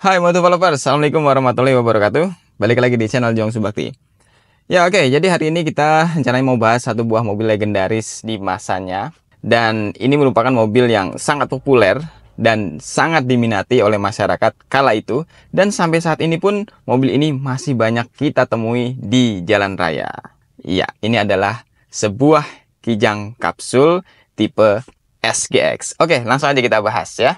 Hai Moto Developers, Assalamualaikum warahmatullahi wabarakatuh. Balik lagi di channel Jong Subakti. Ya oke, jadi hari ini kita rencananya mau bahas satu buah mobil legendaris di masanya. Dan ini merupakan mobil yang sangat populer dan sangat diminati oleh masyarakat kala itu. Dan sampai saat ini pun mobil ini masih banyak kita temui di jalan raya. Ya, ini adalah sebuah Kijang kapsul tipe SGX. Oke, langsung aja kita bahas ya.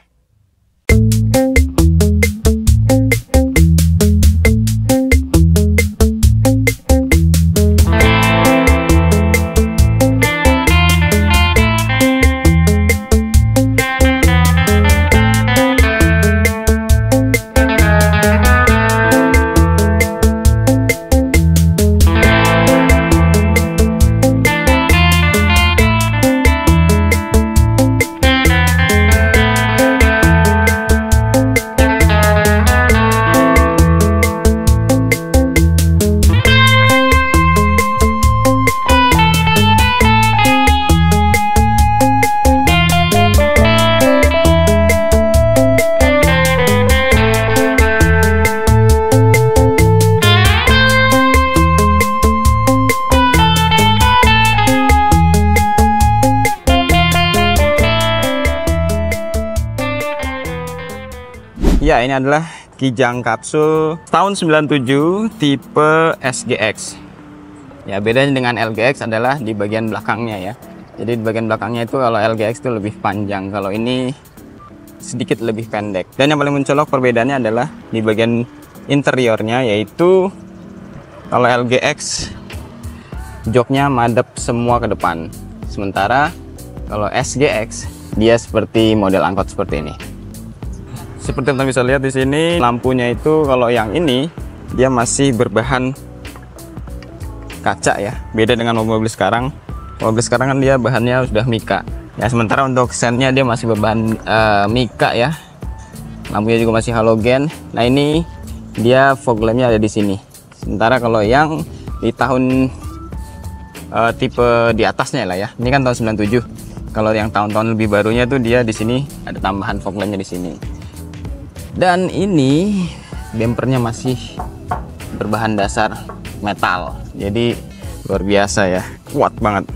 Ya, ini adalah Kijang kapsul tahun 97 tipe SGX. Ya, bedanya dengan LGX adalah di bagian belakangnya ya. Jadi di bagian belakangnya itu kalau LGX itu lebih panjang, kalau ini sedikit lebih pendek. Dan yang paling mencolok perbedaannya adalah di bagian interiornya, yaitu kalau LGX joknya madep semua ke depan. Sementara kalau SGX dia seperti model angkot seperti ini. Seperti teman-teman bisa lihat di sini, lampunya itu kalau yang ini dia masih berbahan kaca ya. Beda dengan mobil-mobil sekarang. Mobil sekarang kan dia bahannya sudah mika. Ya, sementara untuk sentnya dia masih berbahan mika ya. Lampunya juga masih halogen. Nah, ini dia fog lampnya ada di sini. Sementara kalau yang di tahun tipe di atasnya lah ya. Ini kan tahun 97. Kalau yang tahun-tahun lebih barunya tuh dia di sini ada tambahan fog lampnya di sini. Dan ini bempernya masih berbahan dasar metal, jadi luar biasa ya, kuat banget.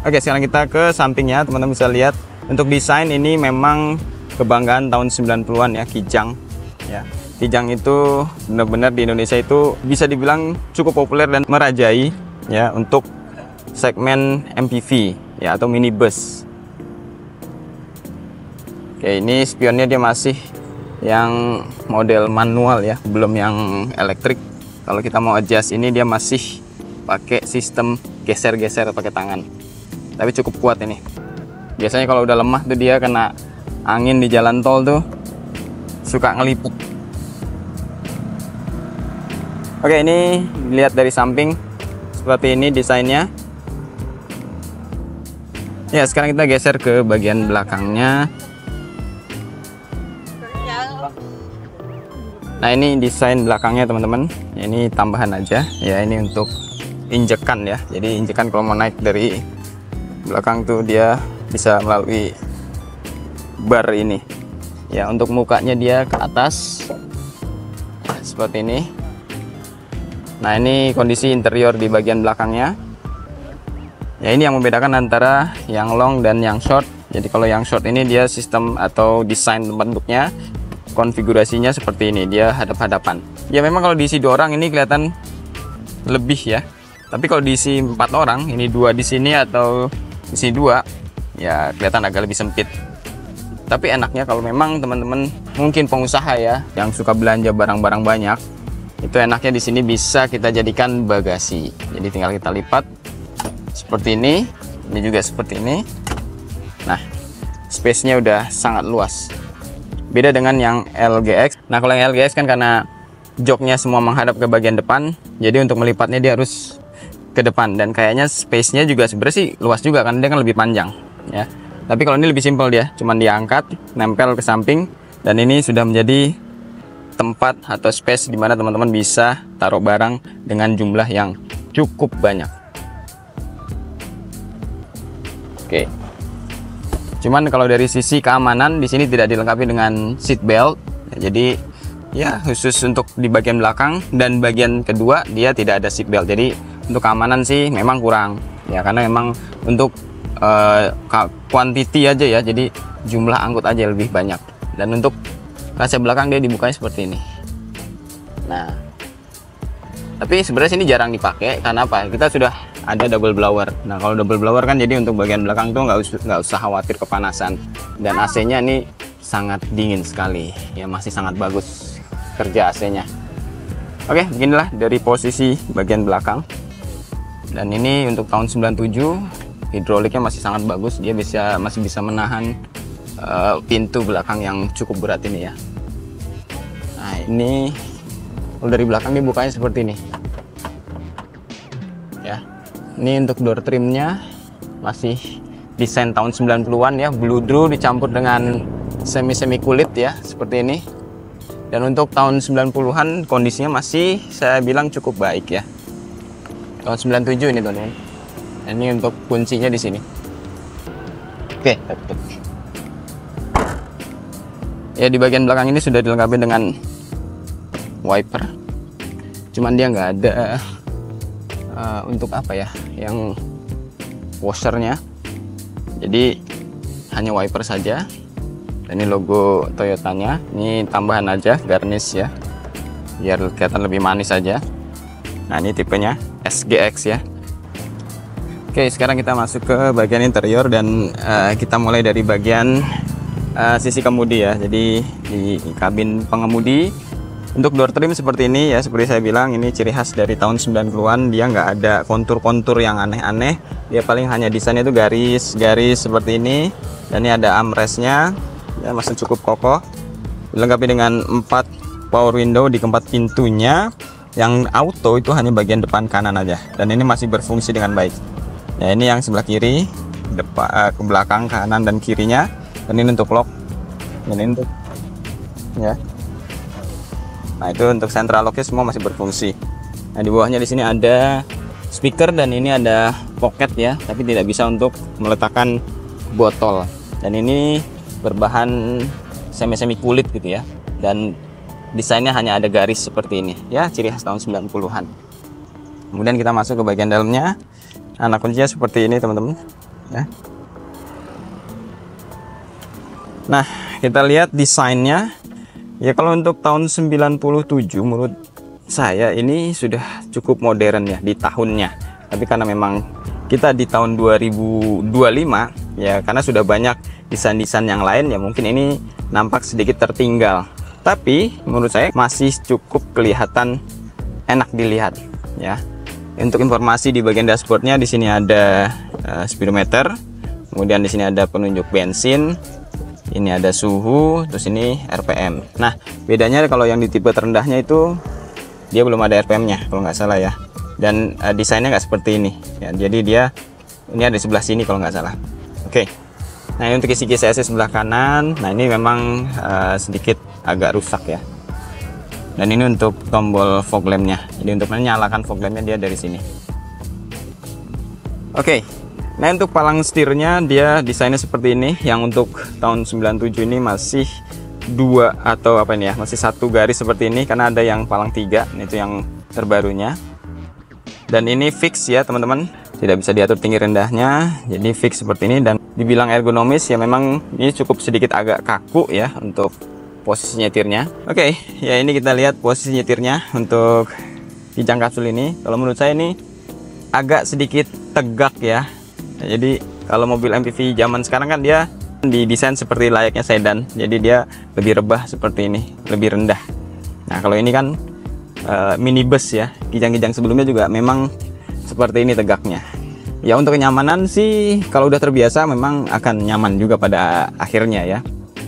Oke, sekarang kita ke sampingnya. Teman-teman bisa lihat untuk desain ini memang kebanggaan tahun 90-an ya, Kijang ya. Kijang itu benar-benar di Indonesia itu bisa dibilang cukup populer dan merajai ya untuk segmen MPV ya atau minibus. Oke, ini spionnya dia masih yang model manual ya, belum yang elektrik. Kalau kita mau adjust ini dia masih pakai sistem geser-geser pakai tangan, tapi cukup kuat ini. Biasanya kalau udah lemah tuh dia kena angin di jalan tol tuh suka ngelipuk. Oke, ini lihat dari samping seperti ini desainnya ya. Sekarang kita geser ke bagian belakangnya. Nah, ini desain belakangnya teman-teman. Ini tambahan aja ya, ini untuk injekan ya. Jadi injekan kalau mau naik dari belakang tuh dia bisa melalui bar ini ya. Untuk mukanya dia ke atas seperti ini. Nah, ini kondisi interior di bagian belakangnya ya. Ini yang membedakan antara yang long dan yang short. Jadi kalau yang short ini dia sistem atau desain bentuknya, konfigurasinya seperti ini, dia hadap-hadapan. Ya memang kalau diisi 2 orang ini kelihatan lebih ya. Tapi kalau diisi 4 orang, ini 2 di sini atau isi 2, ya kelihatan agak lebih sempit. Tapi enaknya kalau memang teman-teman mungkin pengusaha ya yang suka belanja barang-barang banyak, itu enaknya di sini bisa kita jadikan bagasi. Jadi tinggal kita lipat seperti ini juga seperti ini. Nah, space-nya udah sangat luas. Beda dengan yang LGX. Nah, kalau yang LGX kan karena joknya semua menghadap ke bagian depan, jadi untuk melipatnya dia harus ke depan. Dan kayaknya space-nya juga sebenarnya sih luas juga, kan dia kan lebih panjang ya. Tapi kalau ini lebih simpel, dia cuman diangkat, nempel ke samping, dan ini sudah menjadi tempat atau space di mana teman-teman bisa taruh barang dengan jumlah yang cukup banyak. Oke. Cuman kalau dari sisi keamanan di sini tidak dilengkapi dengan seat belt. Jadi ya khusus untuk di bagian belakang, dan bagian kedua dia tidak ada seat belt. Jadi untuk keamanan sih memang kurang ya, karena memang untuk quantity aja ya, jadi jumlah angkut aja lebih banyak. Dan untuk kaca belakang dia dibukanya seperti ini. Nah, tapi sebenarnya sini jarang dipakai karena apa? Kita sudah ada double blower. Nah, kalau double blower kan jadi untuk bagian belakang tuh nggak usah khawatir kepanasan. Dan AC-nya ini sangat dingin sekali ya, masih sangat bagus kerja AC-nya. Oke, beginilah dari posisi bagian belakang. Dan ini untuk tahun 97, hidroliknya masih sangat bagus. Dia masih bisa menahan pintu belakang yang cukup berat ini ya. Nah, ini kalau dari belakang dia bukanya seperti ini ya. Ini untuk door trimnya masih desain tahun 90-an ya, blue drew dicampur dengan semi kulit ya, seperti ini. Dan untuk tahun 90-an kondisinya masih saya bilang cukup baik ya. Tahun 97 ini teman-teman. Ini untuk kuncinya di sini. Oke, ya di bagian belakang ini sudah dilengkapi dengan wiper. Cuman dia nggak ada untuk apa ya, yang washernya. Jadi hanya wiper saja. Dan ini logo Toyotanya. Ini tambahan aja, garnish ya, biar kelihatan lebih manis saja. Nah, ini tipenya SGX ya. Oke, sekarang kita masuk ke bagian interior dan kita mulai dari bagian sisi kemudi ya. Jadi di kabin pengemudi untuk door trim seperti ini ya, seperti saya bilang ini ciri khas dari tahun 90-an. Dia nggak ada kontur-kontur yang aneh-aneh. Dia paling hanya desainnya itu garis-garis seperti ini. Dan ini ada armrestnya ya, masih cukup kokoh. Dilengkapi dengan 4 power window di keempat pintunya. Yang auto itu hanya bagian depan kanan aja, dan ini masih berfungsi dengan baik. Ya, ini yang sebelah kiri, depan, ke belakang, kanan dan kirinya. Dan ini untuk lock, dan ini untuk ya. Nah, itu untuk central locknya semua masih berfungsi. Nah, di bawahnya di sini ada speaker dan ini ada pocket ya, tapi tidak bisa untuk meletakkan botol. Dan ini berbahan semi kulit gitu ya. Dan desainnya hanya ada garis seperti ini ya, ciri khas tahun 90-an. Kemudian kita masuk ke bagian dalamnya. Nah, kuncinya seperti ini teman-teman ya. Nah, kita lihat desainnya ya. Kalau untuk tahun 97 menurut saya ini sudah cukup modern ya di tahunnya. Tapi karena memang kita di tahun 2025 ya, karena sudah banyak desain-desain yang lain ya, mungkin ini nampak sedikit tertinggal. Tapi menurut saya masih cukup kelihatan enak dilihat ya. Untuk informasi di bagian dashboardnya, di sini ada speedometer, kemudian di sini ada penunjuk bensin, ini ada suhu, terus ini RPM. Nah, bedanya kalau yang di tipe terendahnya itu dia belum ada RPM-nya kalau nggak salah ya. Dan desainnya nggak seperti ini ya. Jadi dia ini ada di sebelah sini kalau nggak salah. Oke. Nah, ini untuk kisi-kisi AC sebelah kanan. Nah, ini memang sedikit agak rusak ya. Dan ini untuk tombol fog lampnya. Jadi untuk menyalakan fog lampnya dia dari sini. Oke. Nah, untuk palang setirnya dia desainnya seperti ini. Yang untuk tahun 97 ini masih dua atau apa ini ya, masih satu garis seperti ini, karena ada yang palang 3. Itu yang terbarunya. Dan ini fix ya teman-teman, tidak bisa diatur tinggi rendahnya. Jadi fix seperti ini, dan dibilang ergonomis ya, memang ini cukup sedikit agak kaku ya untuk posisi nyetirnya. Oke, ya ini kita lihat posisi nyetirnya untuk kijang kapsul ini. Kalau menurut saya ini agak sedikit tegak ya. Jadi kalau mobil MPV zaman sekarang kan dia didesain seperti layaknya sedan. Jadi dia lebih rebah seperti ini, lebih rendah. Nah, kalau ini kan minibus ya. Kijang-kijang sebelumnya juga memang seperti ini tegaknya. Ya, untuk kenyamanan sih kalau udah terbiasa memang akan nyaman juga pada akhirnya ya,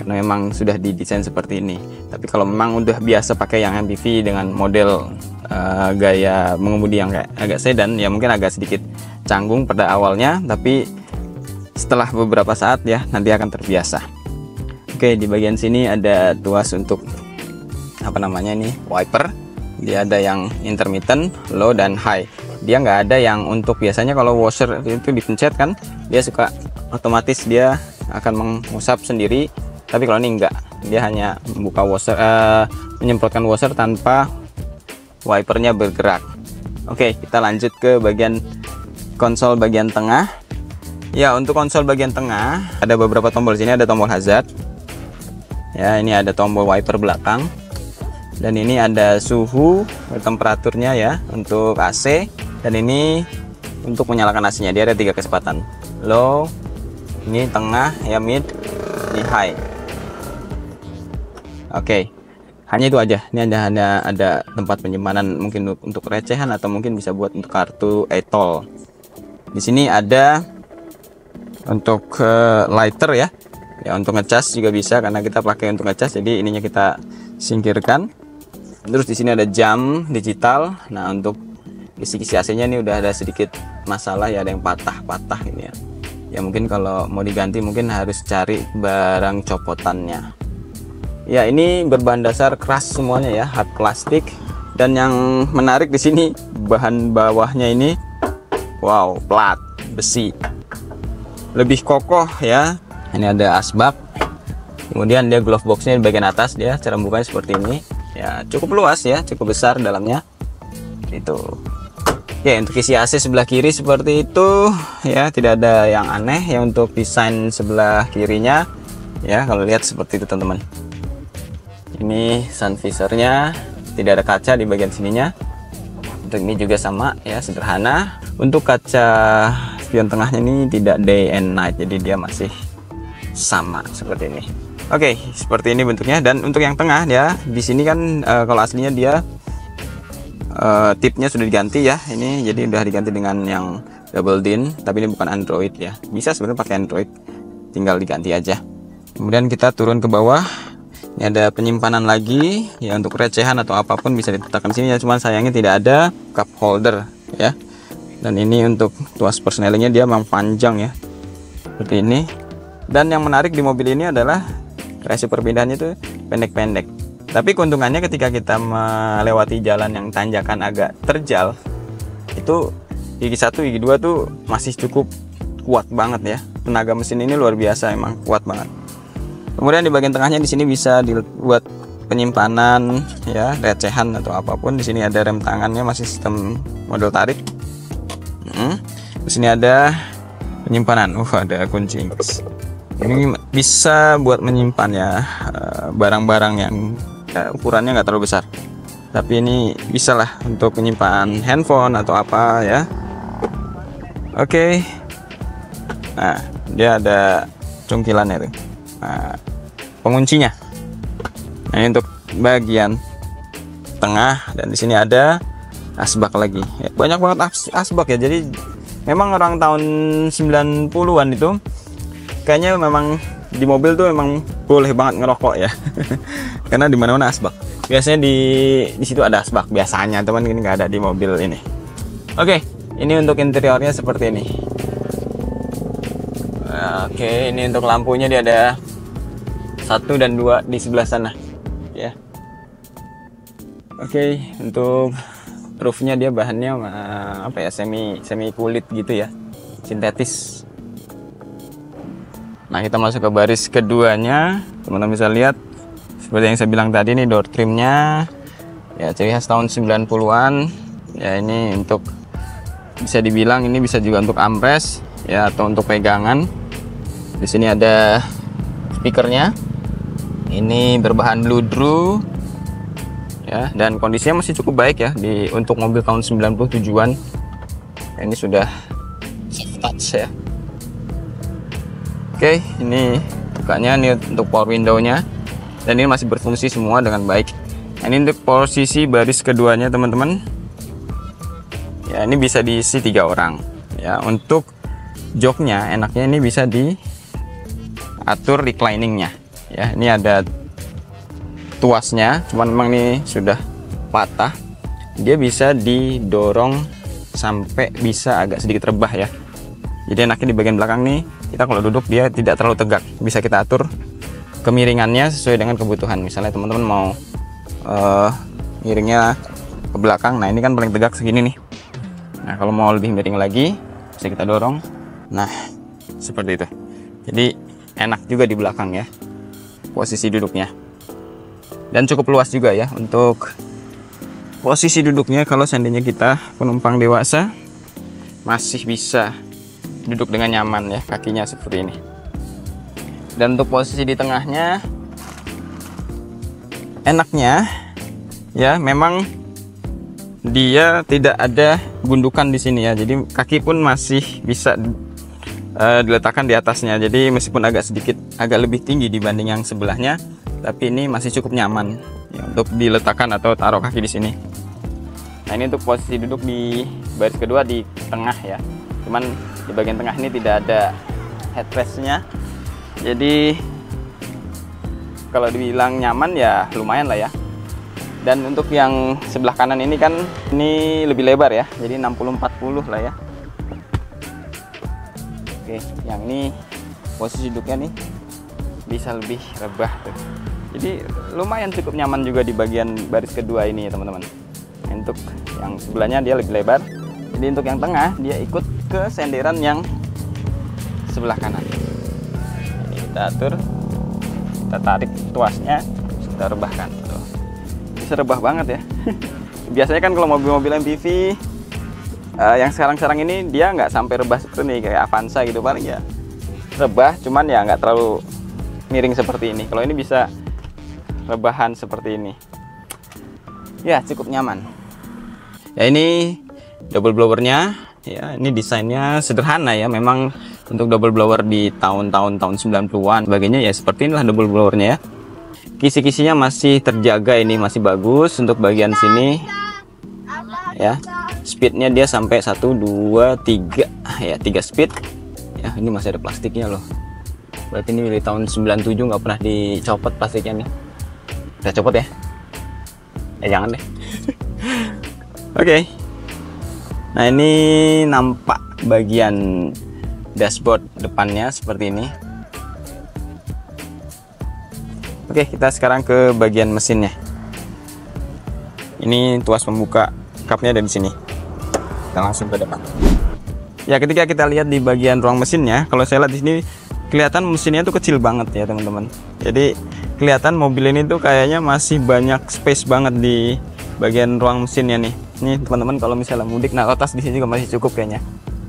karena memang sudah didesain seperti ini. Tapi kalau memang udah biasa pakai yang MPV dengan model gaya mengemudi yang kayak agak sedan ya, mungkin agak sedikit canggung pada awalnya, tapi setelah beberapa saat ya nanti akan terbiasa. Oke, di bagian sini ada tuas untuk apa namanya ini, wiper. Dia ada yang intermittent, low dan high. Dia nggak ada yang untuk, biasanya kalau washer itu dipencet kan dia suka otomatis dia akan mengusap sendiri, tapi kalau ini enggak, dia hanya membuka washer, menyemprotkan washer tanpa wipernya bergerak. Oke, kita lanjut ke bagian konsol bagian tengah. Ya, untuk konsol bagian tengah ada beberapa tombol. Sini ada tombol hazard. Ya, ini ada tombol wiper belakang. Dan ini ada suhu temperaturnya ya untuk AC. Dan ini untuk menyalakan AC-nya. Dia ada 3 kecepatan. Low, ini tengah, ya mid, ini high. Oke. Hanya itu aja. Ini ada tempat penyimpanan mungkin untuk recehan atau mungkin bisa buat untuk kartu etol. Di sini ada untuk lighter ya. Ya, untuk ngecas juga bisa karena kita pakai untuk ngecas. Jadi ininya kita singkirkan. Terus di sini ada jam digital. Nah, untuk kisi-kisi AC-nya ini udah ada sedikit masalah ya, ada yang patah-patah ini ya. Ya mungkin kalau mau diganti mungkin harus cari barang copotannya. Ya, ini berbahan dasar keras semuanya ya, hard plastik. Dan yang menarik di sini bahan bawahnya ini, wow, plat besi, lebih kokoh ya. Ini ada asbak. Kemudian dia glove boxnya di bagian atas, dia cara bukanya seperti ini. Ya, cukup luas ya, cukup besar dalamnya. Itu. Ya, untuk isi AC sebelah kiri seperti itu ya, tidak ada yang aneh ya untuk desain sebelah kirinya. Ya, kalau lihat seperti itu teman-teman. Ini sun visornya, tidak ada kaca di bagian sininya. Untuk ini juga sama ya, sederhana. Untuk kaca spion tengahnya ini tidak day and night, jadi dia masih sama seperti ini. Oke, seperti ini bentuknya. Dan untuk yang tengah ya, di sini kan kalau aslinya dia tipnya sudah diganti ya. Ini jadi udah diganti dengan yang double din, tapi ini bukan Android ya. Bisa sebenarnya pakai Android, tinggal diganti aja. Kemudian kita turun ke bawah. Ini ada penyimpanan lagi ya, untuk recehan atau apapun bisa diletakkan sini ya. Cuman sayangnya tidak ada cup holder ya. Dan ini untuk tuas persnelingnya dia memang panjang ya, seperti ini. Dan yang menarik di mobil ini adalah resi perpindahannya itu pendek-pendek. Tapi keuntungannya ketika kita melewati jalan yang tanjakan agak terjal, itu gigi 1, gigi 2 tuh masih cukup kuat banget ya. Tenaga mesin ini luar biasa, emang kuat banget. Kemudian di bagian tengahnya di sini bisa dibuat penyimpanan ya, recehan atau apapun. Di sini ada rem tangannya, masih sistem model tarik. Di sini ada penyimpanan. Ada kunci Inggris. Ini bisa buat menyimpan ya barang-barang yang ukurannya nggak terlalu besar. Tapi ini bisa lah untuk menyimpan handphone atau apa ya. Oke. Nah, dia ada cungkilannya tuh. Nah, penguncinya. Nah, ini untuk bagian tengah. Dan di sini ada asbak lagi. Ya, banyak banget asbak ya. Jadi memang orang tahun 90-an itu kayaknya memang di mobil tuh memang boleh banget ngerokok ya. Karena di mana-mana asbak. Biasanya di situ ada asbak biasanya, teman, ini nggak ada di mobil ini. Oke, ini untuk interiornya seperti ini. Oke, ini untuk lampunya dia ada 1 dan 2 di sebelah sana ya. Oke, untuk roofnya dia bahannya apa ya, semi kulit gitu ya, sintetis. Nah, kita masuk ke baris keduanya. Teman-teman bisa lihat seperti yang saya bilang tadi, ini door trimnya ya, ciri khas tahun 90-an ya. Ini untuk, bisa dibilang ini bisa juga untuk armrest ya, atau untuk pegangan. Di sini ada speakernya. Ini berbahan bludru ya, dan kondisinya masih cukup baik ya untuk mobil tahun 97-an. Ini sudah soft touch ya. Oke, ini bukanya, ini untuk power window-nya, dan ini masih berfungsi semua dengan baik. Ini untuk posisi baris keduanya teman-teman ya, ini bisa diisi 3 orang ya. Untuk joknya enaknya ini bisa diatur recliningnya ya. Ini ada tuasnya, cuman memang ini sudah patah. Dia bisa didorong sampai bisa agak sedikit rebah ya. Jadi enaknya di bagian belakang nih, kita kalau duduk dia tidak terlalu tegak, bisa kita atur kemiringannya sesuai dengan kebutuhan. Misalnya teman-teman mau miringnya ke belakang, nah ini kan paling tegak segini nih. Nah, kalau mau lebih miring lagi bisa kita dorong. Nah, seperti itu. Jadi enak juga di belakang ya. posisi duduknya. Dan cukup luas juga ya untuk posisi duduknya. Kalau seandainya kita penumpang dewasa masih bisa duduk dengan nyaman ya, kakinya seperti ini. Dan untuk posisi di tengahnya enaknya ya, memang dia tidak ada gundukan di sini ya, jadi kaki pun masih bisa diletakkan di atasnya. Jadi meskipun agak lebih tinggi dibanding yang sebelahnya, tapi ini masih cukup nyaman ya, untuk diletakkan atau taruh kaki di sini. Nah, ini untuk posisi duduk di baris kedua di tengah ya, cuman di bagian tengah ini tidak ada headrestnya. Jadi kalau dibilang nyaman ya lumayan lah ya. Dan untuk yang sebelah kanan ini kan ini lebih lebar ya, jadi 60-40 lah ya. Oke, yang ini posisi duduknya nih bisa lebih rebah tuh. Jadi lumayan cukup nyaman juga di bagian baris kedua ini ya teman-teman. Untuk yang sebelahnya dia lebih lebar, jadi untuk yang tengah dia ikut ke senderan yang sebelah kanan. Ini kita atur, kita tarik tuasnya, kita rebahkan tuh. Bisa rebah banget ya. Biasanya kan kalau mobil-mobil MPV yang sekarang ini dia nggak sampai rebah seperti ini, kayak Avanza gitu, paling ya rebah, cuman ya nggak terlalu miring seperti ini. Kalau ini bisa rebahan seperti ini ya, cukup nyaman ya. Ini double blowernya ya, ini desainnya sederhana ya, memang untuk double blower di tahun 90-an sebagainya ya, seperti inilah double blowernya ya. Kisi-kisinya masih terjaga, ini masih bagus. Untuk bagian sini ya, speednya dia sampai 1, 2, 3 ya, 3 speed ya. Ini masih ada plastiknya loh, berarti ini dari tahun 97 nggak pernah dicopot plastiknya nih. Kita copot ya, jangan deh. Oke. Nah, ini nampak bagian dashboard depannya seperti ini. Oke, kita sekarang ke bagian mesinnya. Ini tuas pembuka cupnya ada di sini. Kita langsung ke depan. Ya, ketika kita lihat di bagian ruang mesinnya, kalau saya lihat di sini kelihatan mesinnya tuh kecil banget ya teman-teman. Jadi kelihatan mobil ini tuh kayaknya masih banyak space banget di bagian ruang mesinnya nih. Nih teman-teman, kalau misalnya mudik naruh tas di sini juga masih cukup kayaknya.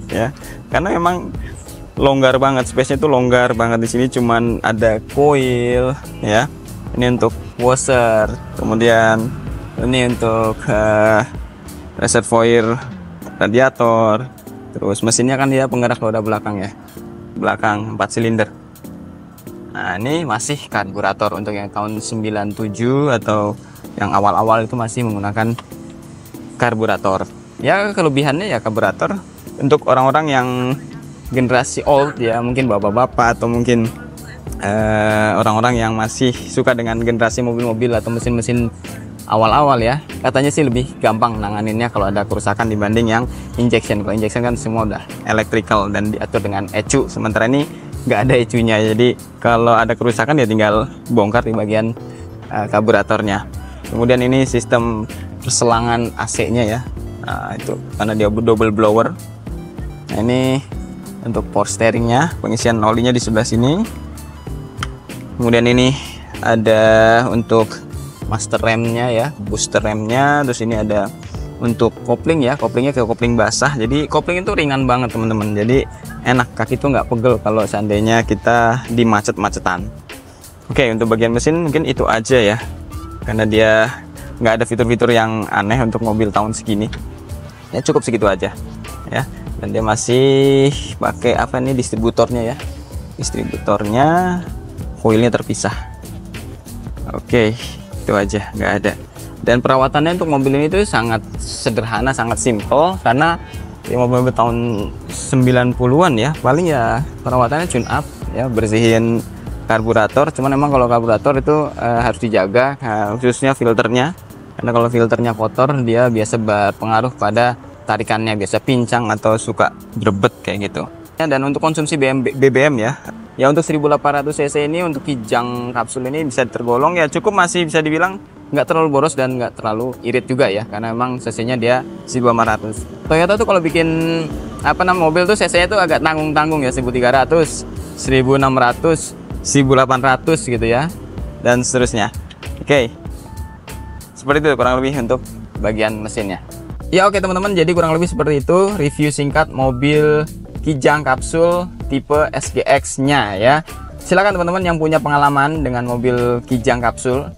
Ya, karena memang longgar banget, space-nya tuh longgar banget di sini. Cuman ada coil ya, ini untuk washer, kemudian ini untuk reservoir radiator. Terus mesinnya kan dia penggerak roda belakang ya, belakang 4 silinder. Nah, ini masih karburator. Untuk yang tahun 97 atau yang awal-awal itu masih menggunakan karburator ya. Kelebihannya ya karburator untuk orang-orang yang generasi old ya, mungkin bapak-bapak atau mungkin orang-orang yang masih suka dengan generasi mobil-mobil atau mesin-mesin awal-awal ya, katanya sih lebih gampang nanganinnya kalau ada kerusakan dibanding yang injection. Kalau injection kan semua udah electrical dan diatur dengan ECU, sementara ini nggak ada ECU-nya. Jadi kalau ada kerusakan ya tinggal bongkar di bagian karburatornya. Kemudian ini sistem perselangan AC-nya ya. Nah, itu karena dia double blower. Nah, ini untuk power steeringnya, pengisian olinya di sebelah sini. Kemudian ini ada untuk master remnya ya, booster remnya. Terus ini ada untuk kopling ya, koplingnya ke kopling basah. Jadi kopling itu ringan banget teman-teman. Jadi enak, kaki tuh nggak pegel kalau seandainya kita di macet-macetan. Oke, untuk bagian mesin mungkin itu aja ya, karena dia nggak ada fitur-fitur yang aneh untuk mobil tahun segini. Ya cukup segitu aja ya. Dan dia masih pakai apa nih, distributornya ya, distributornya coilnya terpisah. Oke, itu aja, nggak ada. Dan perawatannya untuk mobil ini tuh sangat sederhana, sangat simple, karena ya mobil-mobil tahun 90-an ya, paling ya perawatannya tune up ya, bersihin karburator. Cuman memang kalau karburator itu harus dijaga, khususnya filternya, karena kalau filternya kotor dia biasa berpengaruh pada tarikannya, biasa pincang atau suka berebet kayak gitu ya. Dan untuk konsumsi BBM ya untuk 1800 cc ini, untuk kijang kapsul ini bisa tergolong ya cukup, masih bisa dibilang nggak terlalu boros dan nggak terlalu irit juga ya, karena memang cc-nya dia 1500. Toyota tuh kalau bikin mobil tuh cc-nya tuh agak tanggung-tanggung ya, 1300, 1600, 1800 gitu ya. dan seterusnya. Oke, seperti itu kurang lebih untuk bagian mesinnya. Ya oke teman-teman, jadi kurang lebih seperti itu review singkat mobil Kijang Kapsul tipe SGX nya ya. Silakan teman-teman yang punya pengalaman dengan mobil Kijang Kapsul,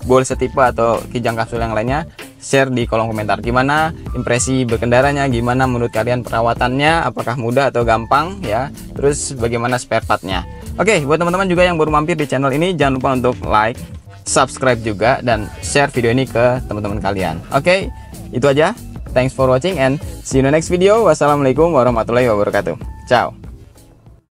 boleh setipe atau Kijang Kapsul yang lainnya, share di kolom komentar. Gimana impresi berkendaranya, gimana menurut kalian perawatannya, apakah mudah atau gampang ya, terus bagaimana spare partnya. Oke, buat teman-teman juga yang baru mampir di channel ini, jangan lupa untuk like, subscribe juga, dan share video ini ke teman-teman kalian. Oke, itu aja. Thanks for watching and see you in the next video. Wassalamualaikum warahmatullahi wabarakatuh. Ciao.